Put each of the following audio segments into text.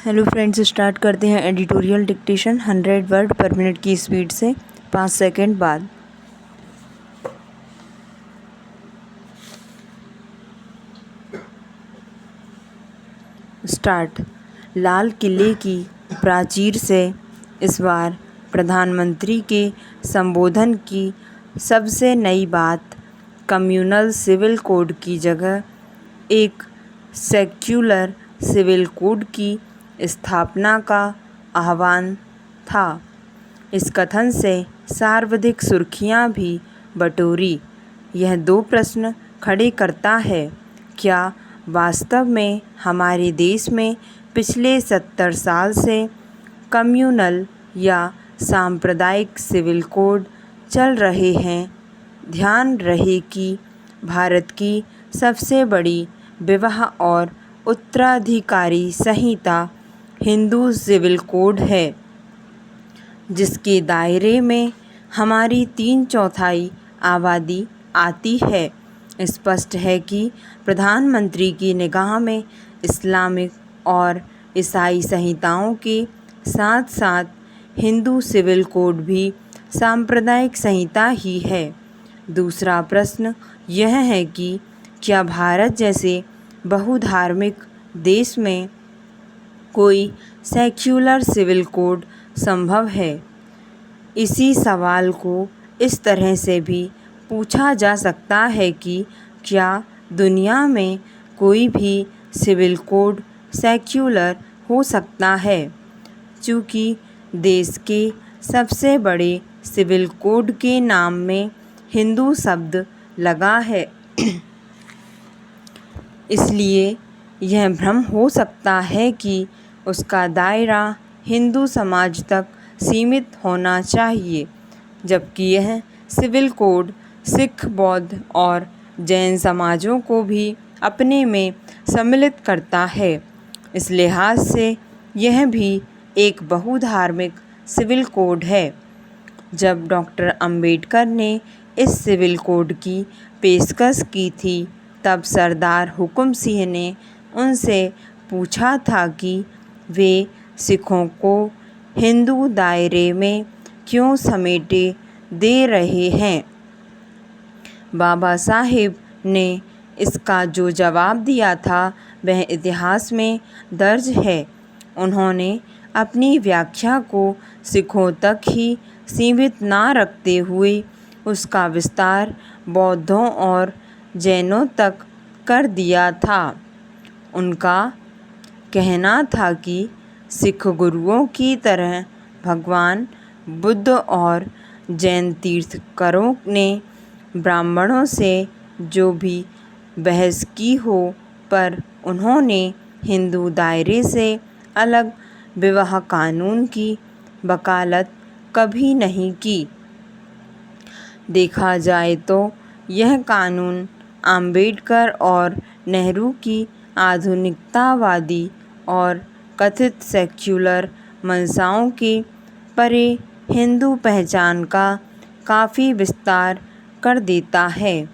Hello friends, start करते हैं editorial dictation 100 word पर मिनट की स्पीड से 5 सेकंड बाद। स्टार्ट। लाल किले की प्राचीर से इस बार प्रधानमंत्री के संबोधन की सबसे नई बात कम्युनल सिविल कोड की जगह एक सेक्युलर सिविल कोड की स्थापना का आह्वान था। इस कथन से सर्वाधिक सुर्खियां भी बटोरी। यह दो प्रश्न खड़े करता है। क्या वास्तव में हमारे देश में पिछले 70 साल से कम्युनल या सांप्रदायिक सिविल कोड चल रहे हैं? ध्यान रहे कि भारत की सबसे बड़ी विवाह और उत्तराधिकारी संहिता हिंदू सिविल कोड है, जिसके दायरे में हमारी 3/4 आबादी आती है। स्पष्ट है कि प्रधानमंत्री की निगाह में इस्लामिक और ईसाई संहिताओं के साथ साथ हिंदू सिविल कोड भी सांप्रदायिक संहिता ही है। दूसरा प्रश्न यह है कि क्या भारत जैसे बहुधार्मिक देश में कोई सेक्युलर सिविल कोड संभव है? इसी सवाल को इस तरह से भी पूछा जा सकता है कि क्या दुनिया में कोई भी सिविल कोड सेक्युलर हो सकता है? चूँकि देश के सबसे बड़े सिविल कोड के नाम में हिंदू शब्द लगा है, इसलिए यह भ्रम हो सकता है कि उसका दायरा हिंदू समाज तक सीमित होना चाहिए, जबकि यह सिविल कोड सिख, बौद्ध और जैन समाजों को भी अपने में सम्मिलित करता है। इस लिहाज से यह भी एक बहुधार्मिक सिविल कोड है। जब डॉक्टर अंबेडकर ने इस सिविल कोड की पेशकश की थी, तब सरदार हुकुम सिंह ने उनसे पूछा था कि वे सिखों को हिंदू दायरे में क्यों समेटे दे रहे हैं। बाबा साहेब ने इसका जो जवाब दिया था वह इतिहास में दर्ज है। उन्होंने अपनी व्याख्या को सिखों तक ही सीमित न रखते हुए उसका विस्तार बौद्धों और जैनों तक कर दिया था। उनका कहना था कि सिख गुरुओं की तरह भगवान बुद्ध और जैन तीर्थंकरों ने ब्राह्मणों से जो भी बहस की हो, पर उन्होंने हिंदू दायरे से अलग विवाह कानून की वकालत कभी नहीं की। देखा जाए तो यह कानून अंबेडकर और नेहरू की आधुनिकतावादी और कथित सेक्युलर मंशाओं के परे हिंदू पहचान का काफ़ी विस्तार कर देता है।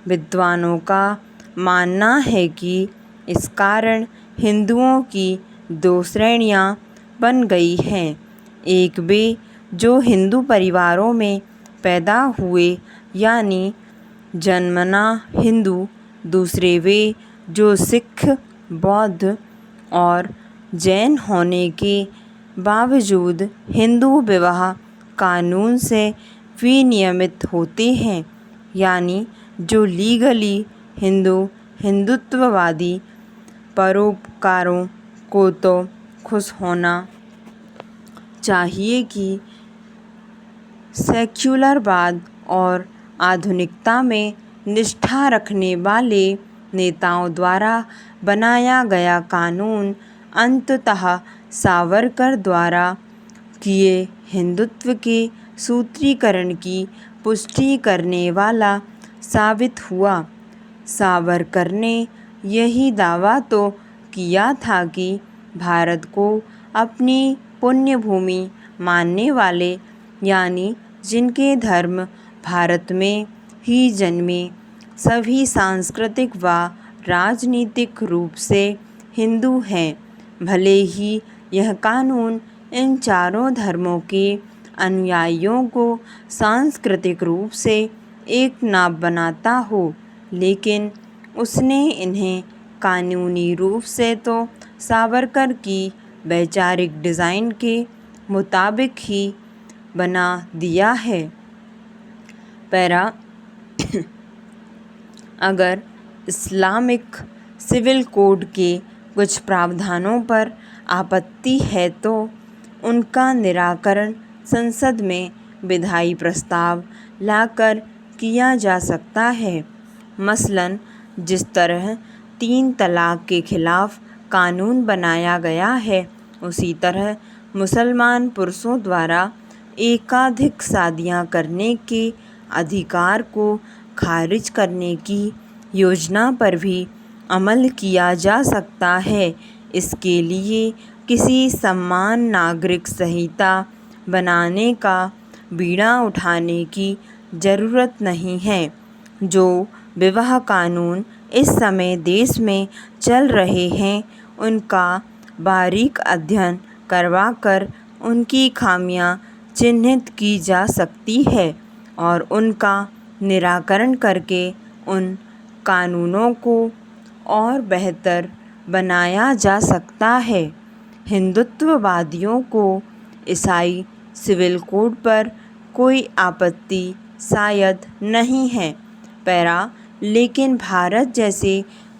विद्वानों का मानना है कि इस कारण हिंदुओं की 2 श्रेणियां बन गई हैं। एक वे जो हिंदू परिवारों में पैदा हुए यानी जन्मना हिंदू, दूसरे वे जो सिख, बौद्ध और जैन होने के बावजूद हिंदू विवाह कानून से विनियमित होते हैं, यानी जो लीगली हिंदुत्ववादी। परोपकारों को तो खुश होना चाहिए कि सेक्युलरवाद और आधुनिकता में निष्ठा रखने वाले नेताओं द्वारा बनाया गया कानून अंततः सावरकर द्वारा किए हिंदुत्व के सूत्रीकरण की पुष्टि करने वाला साबित हुआ। सावरकर ने यही दावा तो किया था कि भारत को अपनी पुण्य भूमि मानने वाले, यानी जिनके धर्म भारत में ही जन्मे, सभी सांस्कृतिक व राजनीतिक रूप से हिंदू हैं, भले ही यह कानून इन चारों धर्मों के अनुयायियों को सांस्कृतिक रूप से एक न बनाता हो, लेकिन उसने इन्हें कानूनी रूप से तो सावरकर की वैचारिक डिज़ाइन के मुताबिक ही बना दिया है। पैरा अगर इस्लामिक सिविल कोड के कुछ प्रावधानों पर आपत्ति है तो उनका निराकरण संसद में विधायी प्रस्ताव लाकर किया जा सकता है। मसलन जिस तरह 3 तलाक के खिलाफ कानून बनाया गया है, उसी तरह मुसलमान पुरुषों द्वारा एकाधिक शादियां करने के अधिकार को खारिज करने की योजना पर भी अमल किया जा सकता है। इसके लिए किसी समान नागरिक संहिता बनाने का बीड़ा उठाने की ज़रूरत नहीं है। जो विवाह कानून इस समय देश में चल रहे हैं, उनका बारीक अध्ययन करवाकर उनकी खामियां चिन्हित की जा सकती है और उनका निराकरण करके उन कानूनों को और बेहतर बनाया जा सकता है। हिंदुत्ववादियों को ईसाई सिविल कोड पर कोई आपत्ति शायद नहीं है। लेकिन भारत जैसे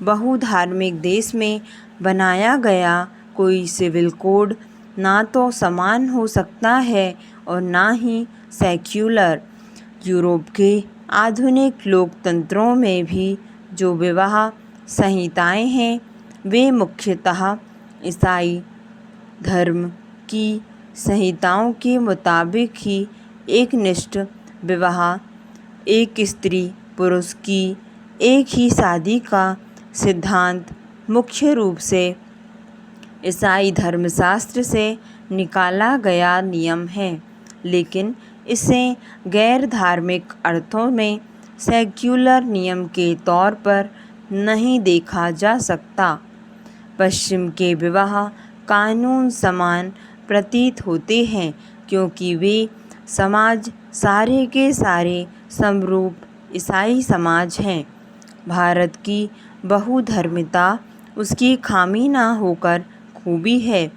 बहुधार्मिक देश में बनाया गया कोई सिविल कोड ना तो समान हो सकता है और ना ही सेक्युलर। यूरोप के आधुनिक लोकतंत्रों में भी जो विवाह संहिताएं हैं, वे मुख्यतः ईसाई धर्म की संहिताओं के मुताबिक ही एकनिष्ठ विवाह, एक स्त्री पुरुष की एक ही शादी का सिद्धांत मुख्य रूप से ईसाई धर्मशास्त्र से निकाला गया नियम है, लेकिन इसे गैर धार्मिक अर्थों में सेक्युलर नियम के तौर पर नहीं देखा जा सकता। पश्चिम के विवाह कानून समान प्रतीत होते हैं क्योंकि वे समाज सारे के सारे समरूप ईसाई समाज हैं। भारत की बहुधर्मिता उसकी खामी ना होकर खूबी है।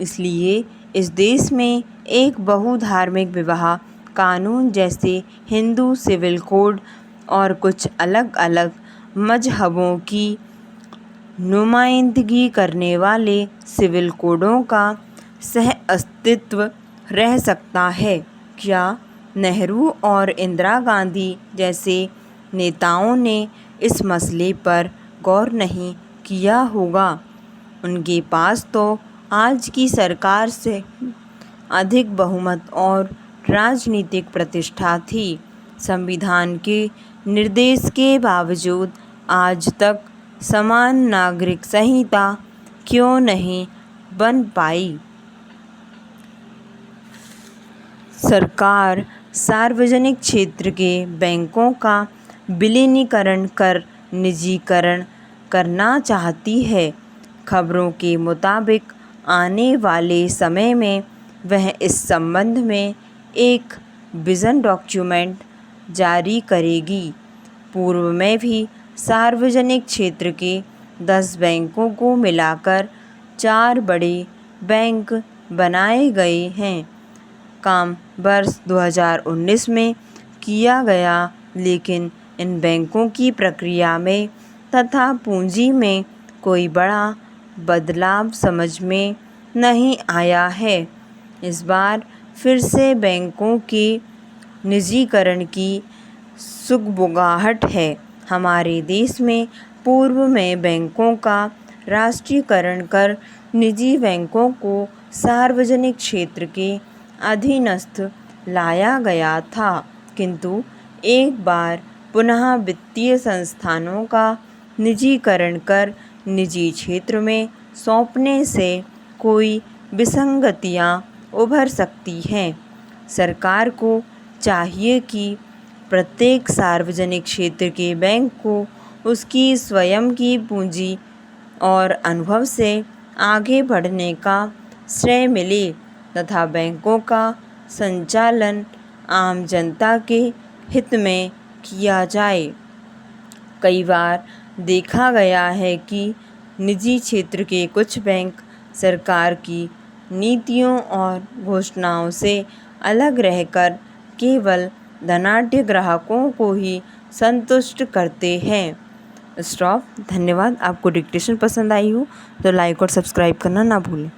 इसलिए इस देश में एक बहुधार्मिक विवाह कानून जैसे हिंदू सिविल कोड और कुछ अलग अलग मजहबों की नुमाइंदगी करने वाले सिविल कोडों का सह अस्तित्व रह सकता है। क्या नेहरू और इंदिरा गांधी जैसे नेताओं ने इस मसले पर गौर नहीं किया होगा? उनके पास तो आज की सरकार से अधिक बहुमत और राजनीतिक प्रतिष्ठा थी। संविधान के निर्देश के बावजूद आज तक समान नागरिक संहिता क्यों नहीं बन पाई? सरकार सार्वजनिक क्षेत्र के बैंकों का विलीनीकरण कर निजीकरण करना चाहती है। खबरों के मुताबिक आने वाले समय में वह इस संबंध में एक विज़न डॉक्यूमेंट जारी करेगी। पूर्व में भी सार्वजनिक क्षेत्र के 10 बैंकों को मिलाकर 4 बड़े बैंक बनाए गए हैं। काम वर्ष 2019 में किया गया, लेकिन इन बैंकों की प्रक्रिया में तथा पूंजी में कोई बड़ा बदलाव समझ में नहीं आया है। इस बार फिर से बैंकों के निजीकरण की सुगबुगाहट है। हमारे देश में पूर्व में बैंकों का राष्ट्रीयकरण कर निजी बैंकों को सार्वजनिक क्षेत्र के अधीनस्थ लाया गया था, किंतु एक बार पुनः वित्तीय संस्थानों का निजीकरण कर निजी क्षेत्र में सौंपने से कोई विसंगतियां उभर सकती हैं। सरकार को चाहिए कि प्रत्येक सार्वजनिक क्षेत्र के बैंक को उसकी स्वयं की पूंजी और अनुभव से आगे बढ़ने का श्रेय मिले तथा बैंकों का संचालन आम जनता के हित में किया जाए। कई बार देखा गया है कि निजी क्षेत्र के कुछ बैंक सरकार की नीतियों और घोषणाओं से अलग रहकर केवल धनाढ्य ग्राहकों को ही संतुष्ट करते हैं। स्टॉप। धन्यवाद। आपको डिक्टेशन पसंद आई हो तो लाइक और सब्सक्राइब करना ना भूलें।